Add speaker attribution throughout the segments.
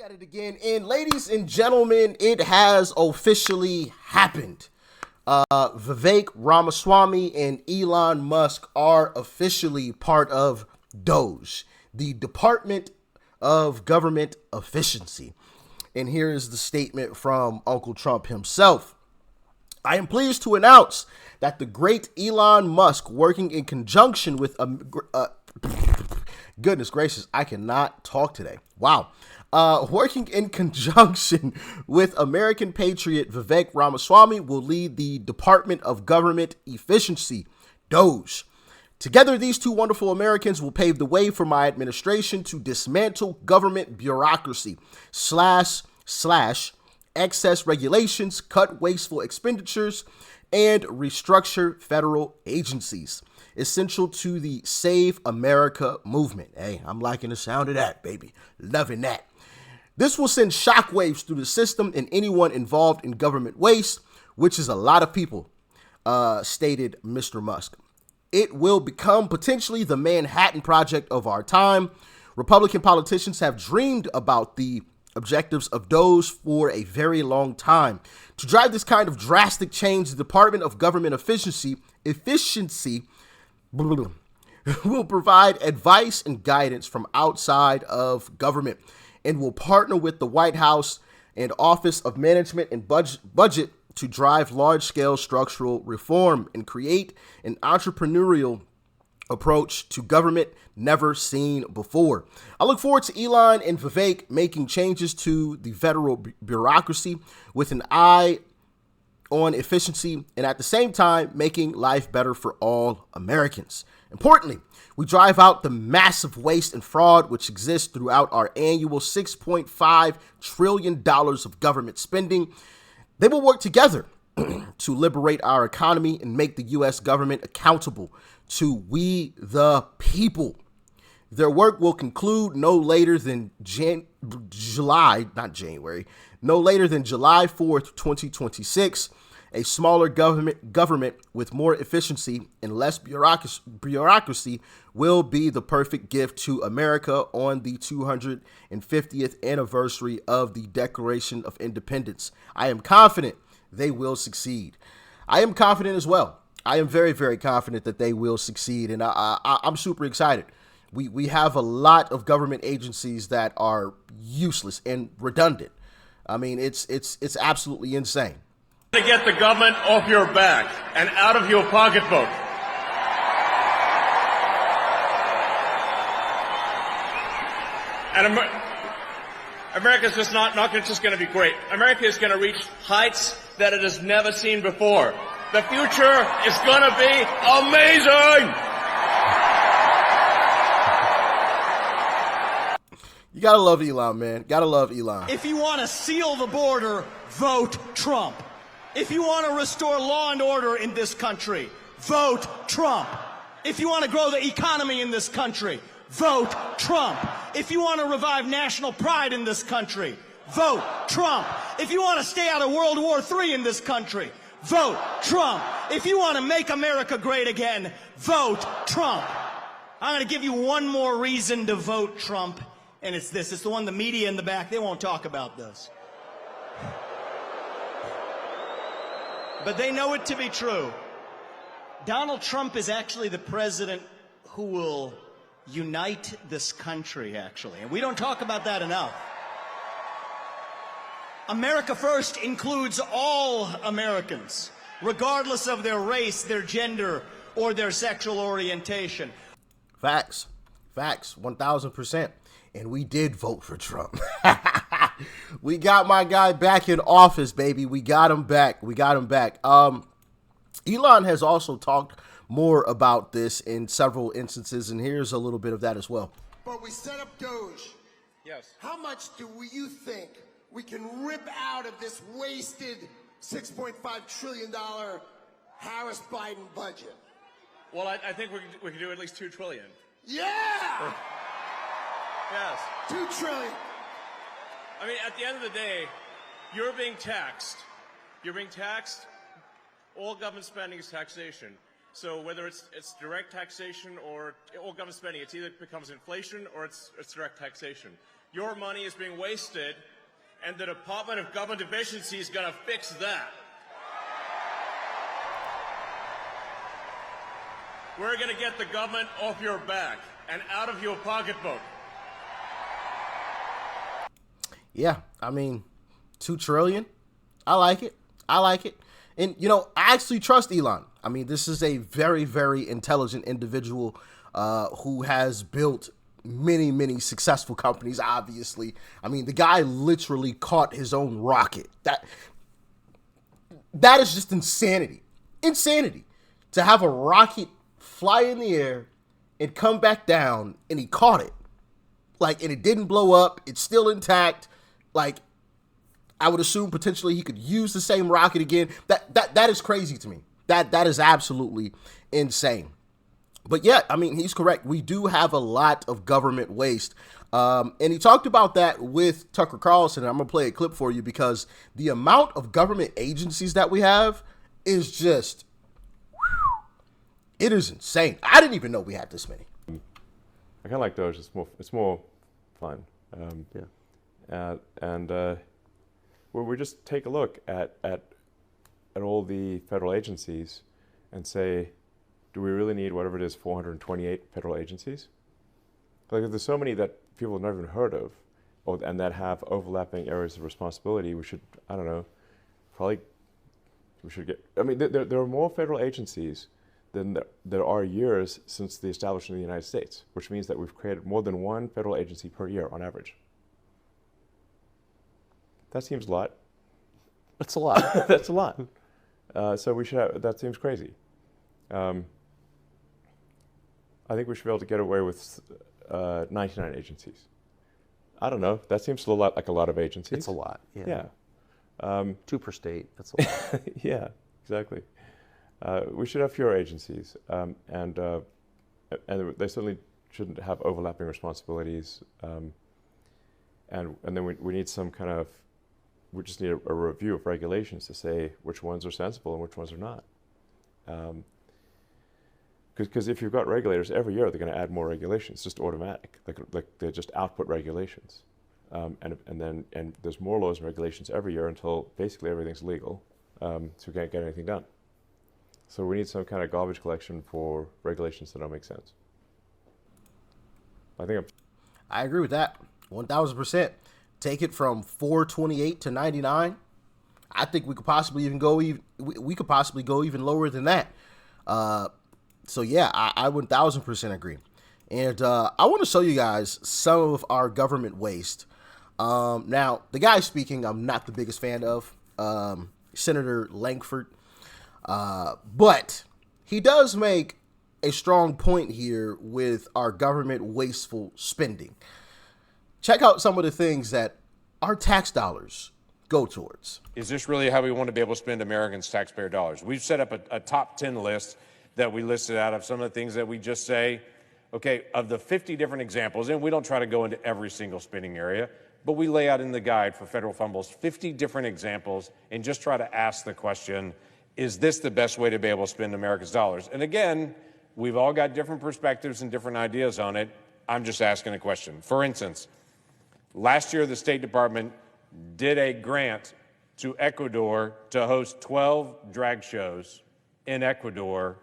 Speaker 1: At it again, and ladies and gentlemen, it has officially happened. Vivek Ramaswamy and Elon Musk are officially part of DOGE, the Department of Government Efficiency. And here is the statement from Uncle Trump himself. I am pleased to announce that the great Elon Musk, working in conjunction with goodness gracious, I cannot talk today. Wow. Working in conjunction with American patriot Vivek Ramaswamy, will lead the Department of Government Efficiency, DOGE. Together, these two wonderful Americans will pave the way for my administration to dismantle government bureaucracy / excess regulations, cut wasteful expenditures, and restructure federal agencies essential to the Save America movement. Hey, I'm liking the sound of that, baby. Loving that. This will send shockwaves through the system and anyone involved in government waste, which is a lot of people, stated Mr. Musk. It will become potentially the Manhattan Project of our time. Republican politicians have dreamed about the objectives of DOGE for a very long time. To drive this kind of drastic change, the Department of Government Efficiency will provide advice and guidance from outside of government and will partner with the White House and Office of Management and Budget to drive large-scale structural reform and create an entrepreneurial approach to government never seen before. I look forward to Elon and Vivek making changes to the federal bureaucracy with an eye on efficiency and at the same time making life better for all Americans. Importantly, we drive out the massive waste and fraud which exists throughout our annual $6.5 trillion of government spending. They will work together to liberate our economy and make the U.S. government accountable to we the people. Their work will conclude no later than July 4th, 2026. A smaller government with more efficiency and less bureaucracy will be the perfect gift to America on the 250th anniversary of the Declaration of Independence. I am confident they will succeed. I am confident as well. I am very, very confident that they will succeed, and I'm super excited. We have a lot of government agencies that are useless and redundant. I mean, it's absolutely insane.
Speaker 2: To get the government off your back and out of your pocketbook. And America's just not just going to be great. America is going to reach heights that it has never seen before. The future is going to be amazing.
Speaker 1: You gotta love Elon, man. Gotta love Elon.
Speaker 3: If you want to seal the border, vote Trump. If you want to restore law and order in this country, vote Trump. If you want to grow the economy in this country, vote Trump. If you want to revive national pride in this country, vote Trump. If you want to stay out of World War III in this country, vote Trump. If you want to make America great again, vote Trump. I'm going to give you one more reason to vote Trump, and it's this. It's the one the media in the back, they won't talk about this. But they know it to be true. Donald Trump is actually the president who will unite this country, actually. And we don't talk about that enough. America First includes all Americans, regardless of their race, their gender, or their sexual orientation.
Speaker 1: Facts. 1,000%. And we did vote for Trump. We got my guy back in office, baby. We got him back. Elon has also talked more about this in several instances, and here's a little bit of that as well.
Speaker 4: But we set up DOGE.
Speaker 2: Yes.
Speaker 4: How much do you think we can rip out of this wasted $6.5 trillion Harris-Biden budget?
Speaker 2: Well, I think we can do at least $2 trillion.
Speaker 4: Yeah!
Speaker 2: Yes.
Speaker 4: $2 trillion.
Speaker 2: I mean, at the end of the day, you're being taxed. All government spending is taxation. So whether it's direct taxation or all government spending, it either becomes inflation or it's direct taxation. Your money is being wasted, and the Department of Government Efficiency is going to fix that. We're going to get the government off your back and out of your pocketbook.
Speaker 1: Yeah, I mean, $2 trillion. I like it. I like it. And, you know, I actually trust Elon. I mean, this is a very, very intelligent individual who has built many, many successful companies, obviously. I mean, the guy literally caught his own rocket. That is just insanity. Insanity. To have a rocket fly in the air and come back down, and he caught it. Like, and it didn't blow up. It's still intact. Like, I would assume potentially he could use the same rocket again. That is crazy to me. That is absolutely insane. But yeah, I mean, he's correct. We do have a lot of government waste. And he talked about that with Tucker Carlson. And I'm going to play a clip for you because the amount of government agencies that we have is just, it is insane. I didn't even know we had this many.
Speaker 5: I kind of like DOGE. It's more fun. Where we just take a look at all the federal agencies and say, do we really need whatever it is, 428 federal agencies? Like, if there's so many that people have never even heard of, and that have overlapping areas of responsibility, we should, I don't know, probably we should get. I mean, there are more federal agencies than there are years since the establishment of the United States, which means that we've created more than one federal agency per year on average. That seems a lot.
Speaker 6: That's a lot.
Speaker 5: That's a lot. So we should have, that seems crazy. I think we should be able to get away with 99 agencies. I don't know. That seems a lot like a lot of agencies.
Speaker 6: It's a lot. Yeah. 2 per state. That's a lot.
Speaker 5: Yeah, exactly. We should have fewer agencies, and they certainly shouldn't have overlapping responsibilities. And then we need some kind of, we just need a review of regulations to say which ones are sensible and which ones are not. Because if you've got regulators every year, they're going to add more regulations, just automatic. Like they just output regulations, and there's more laws and regulations every year until basically everything's legal, so we can't get anything done. So we need some kind of garbage collection for regulations that don't make sense.
Speaker 1: I agree with that 1,000%. Take it from 428 to 99. I think we could possibly even go even lower than that. So yeah, I 1,000% agree. And I want to show you guys some of our government waste. Now, the guy speaking, I'm not the biggest fan of, Senator Langford. But he does make a strong point here with our government wasteful spending. Check out some of the things that our tax dollars go towards.
Speaker 7: Is this really how we want to be able to spend Americans' taxpayer dollars? We've set up a top 10 list that we listed out of some of the things that we just say, okay, of the 50 different examples, and we don't try to go into every single spending area, but we lay out in the guide for federal fumbles 50 different examples and just try to ask the question, is this the best way to be able to spend America's dollars? And again, we've all got different perspectives and different ideas on it. I'm just asking a question. For instance, last year the State Department did a grant to Ecuador to host 12 drag shows in Ecuador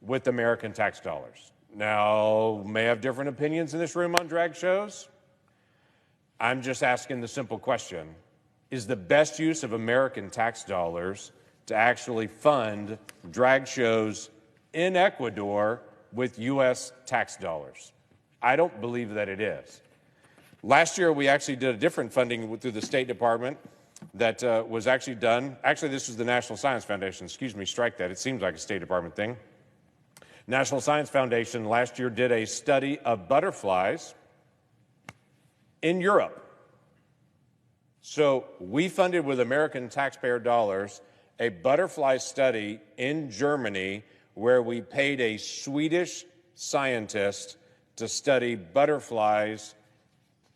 Speaker 7: with American tax dollars. Now, may have different opinions in this room on drag shows. I'm just asking the simple question, is the best use of American tax dollars to actually fund drag shows in Ecuador with U.S. tax dollars? I don't believe that it is. Last year, we actually did a different funding through the State Department that was actually done. Actually, this was the National Science Foundation. Excuse me, strike that. It seems like a State Department thing. National Science Foundation last year did a study of butterflies in Europe. So we funded with American taxpayer dollars a butterfly study in Germany where we paid a Swedish scientist to study butterflies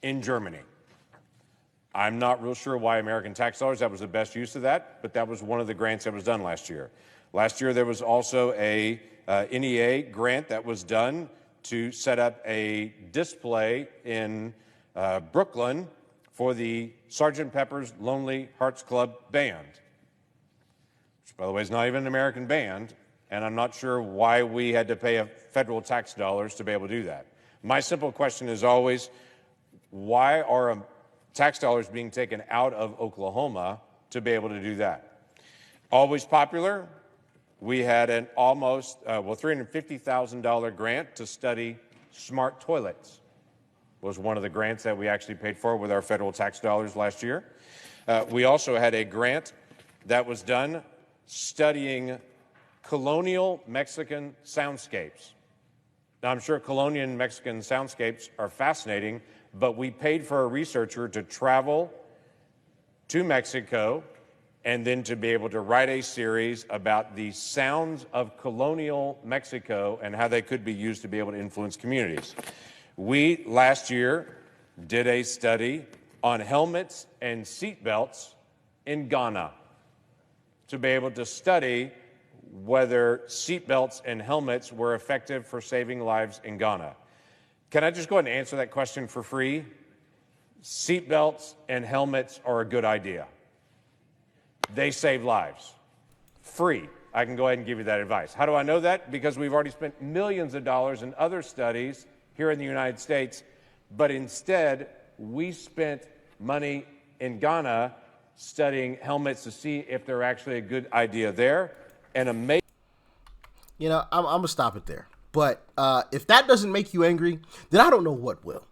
Speaker 7: in Germany. I'm not real sure why American tax dollars, that was the best use of that, but that was one of the grants that was done last year. Last year there was also a NEA grant that was done to set up a display in Brooklyn for the Sgt. Pepper's Lonely Hearts Club Band, which, by the way, is not even an American band, and I'm not sure why we had to pay federal tax dollars to be able to do that. My simple question is always, why are tax dollars being taken out of Oklahoma to be able to do that? Always popular. We had an almost, $350,000 grant to study smart toilets. Was one of the grants that we actually paid for with our federal tax dollars last year. We also had a grant that was done studying colonial Mexican soundscapes. Now, I'm sure colonial Mexican soundscapes are fascinating, but we paid for a researcher to travel to Mexico and then to be able to write a series about the sounds of colonial Mexico and how they could be used to be able to influence communities. We, last year, did a study on helmets and seatbelts in Ghana to be able to study whether seatbelts and helmets were effective for saving lives in Ghana. Can I just go ahead and answer that question for free? Seatbelts and helmets are a good idea. They save lives. Free. I can go ahead and give you that advice. How do I know that? Because we've already spent millions of dollars in other studies here in the United States, but instead we spent money in Ghana studying helmets to see if they're actually a good idea there. And amazing.
Speaker 1: You know, I'm going to stop it there. But if that doesn't make you angry, then I don't know what will.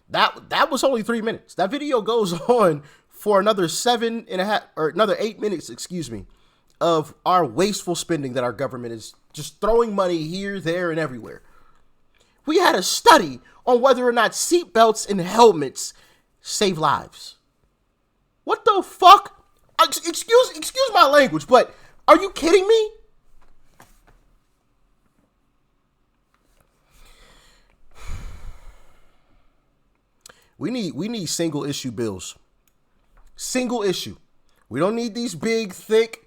Speaker 1: That was only 3 minutes. That video goes on for another 8 minutes, of our wasteful spending that our government is just throwing money here, there, and everywhere. We had a study on whether or not seatbelts and helmets save lives. What the fuck? Excuse my language, but are you kidding me? We need single issue bills. Single issue. We don't need these big, thick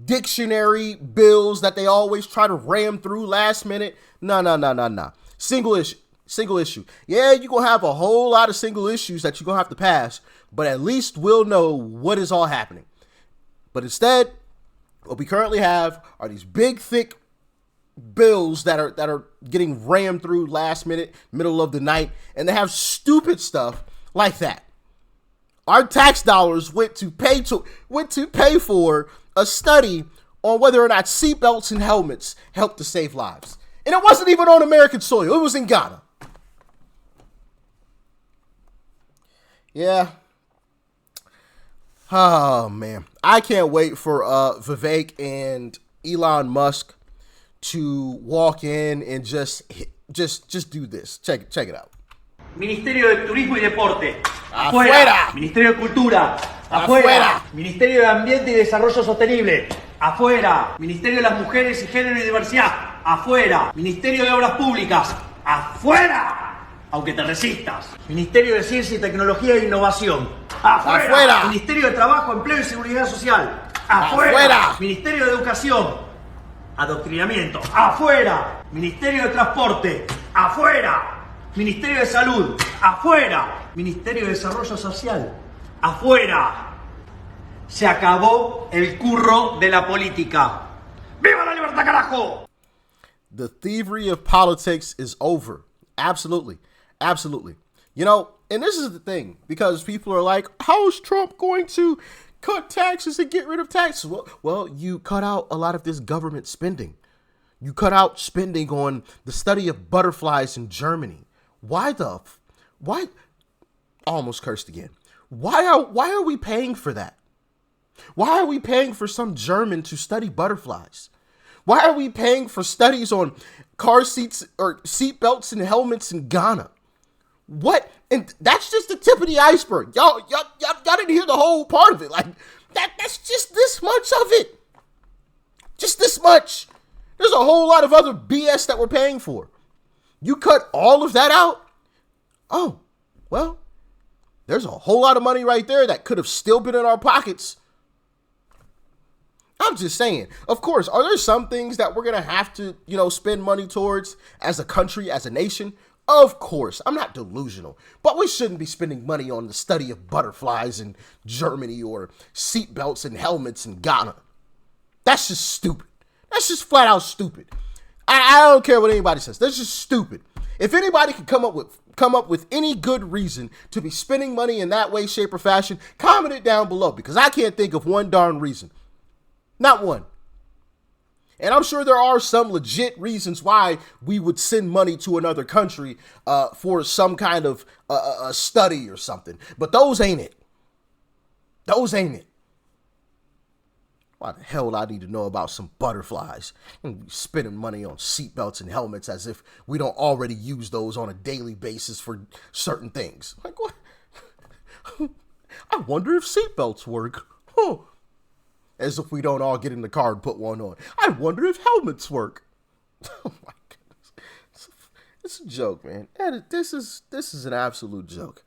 Speaker 1: dictionary bills that they always try to ram through last minute. No. Single issue. Yeah, you're going to have a whole lot of single issues that you're going to have to pass, but at least we'll know what is all happening. But instead, what we currently have are these big, thick bills that are getting rammed through last minute, middle of the night, and they have stupid stuff like that. Our tax dollars went to pay for a study on whether or not seatbelts and helmets help to save lives. And it wasn't even on American soil. It was in Ghana. Yeah. Oh, man. I can't wait for Vivek and Elon Musk to walk in and just do this. Check it out.
Speaker 8: Ministerio de Turismo y Deporte.
Speaker 1: Afuera.
Speaker 8: Ministerio de Cultura. Afuera. Ministerio de Ambiente y Desarrollo Sostenible. Afuera. Ministerio de las Mujeres y Género y Diversidad. Afuera. Ministerio de Obras Públicas. Afuera. Aunque te resistas. Ministerio de Ciencia y Tecnología e Innovación. Afuera. Ministerio de Trabajo, Empleo y Seguridad Social. Afuera. Ministerio de Educación. Adoctrinamiento. Afuera. Ministerio de Transporte. Afuera. Ministerio de Salud. Afuera. Ministerio de Desarrollo Social. Afuera. Se acabó el curro de la política. ¡Viva la libertad, carajo!
Speaker 1: The thievery of politics is over. Absolutely. You know, and this is the thing, because people are like, how is Trump going to cut taxes and get rid of taxes? Well, you cut out a lot of this government spending. You cut out spending on the study of butterflies in Germany. Why? I almost cursed again. Why are we paying for that? Why are we paying for some German to study butterflies? Why are we paying for studies on car seats or seat belts and helmets in Ghana? What? And that's just the tip of the iceberg. Y'all didn't hear the whole part of it. Like that's just this much of it. Just this much. There's a whole lot of other BS that we're paying for. You cut all of that out? Oh, well, there's a whole lot of money right there that could have still been in our pockets. I'm just saying, of course, are there some things that we're going to have to, spend money towards as a country, as a nation? Of course, I'm not delusional, but we shouldn't be spending money on the study of butterflies in Germany or seatbelts and helmets in Ghana. That's just stupid. That's just flat out stupid. I don't care what anybody says. That's just stupid. If anybody can come up with any good reason to be spending money in that way, shape, or fashion, comment it down below, because I can't think of one darn reason. Not one. And I'm sure there are some legit reasons why we would send money to another country for some kind of a study or something. But those ain't it. Those ain't it. Why the hell would I need to know about some butterflies and be spending money on seatbelts and helmets as if we don't already use those on a daily basis for certain things? Like, what? I wonder if seatbelts work. Huh. As if we don't all get in the car and put one on. I wonder if helmets work. Oh my goodness. It's a joke, man. This is an absolute joke.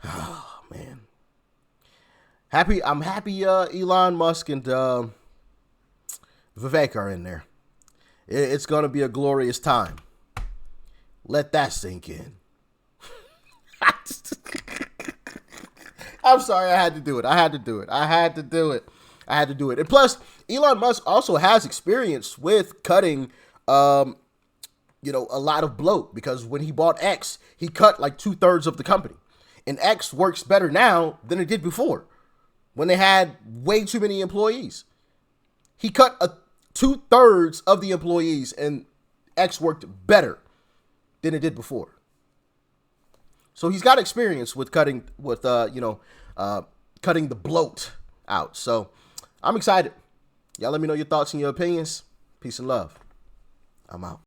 Speaker 1: Oh, man. I'm happy Elon Musk and Vivek are in there. It's going to be a glorious time. Let that sink in. I'm sorry, I had to do it. I had to do it. And plus, Elon Musk also has experience with cutting, a lot of bloat, because when he bought X, he cut like 2/3 of the company. And X works better now than it did before, when they had way too many employees. He cut 2/3 of the employees, and X worked better than it did before. So he's got experience with cutting the bloat out. So I'm excited. Y'all let me know your thoughts and your opinions. Peace and love. I'm out.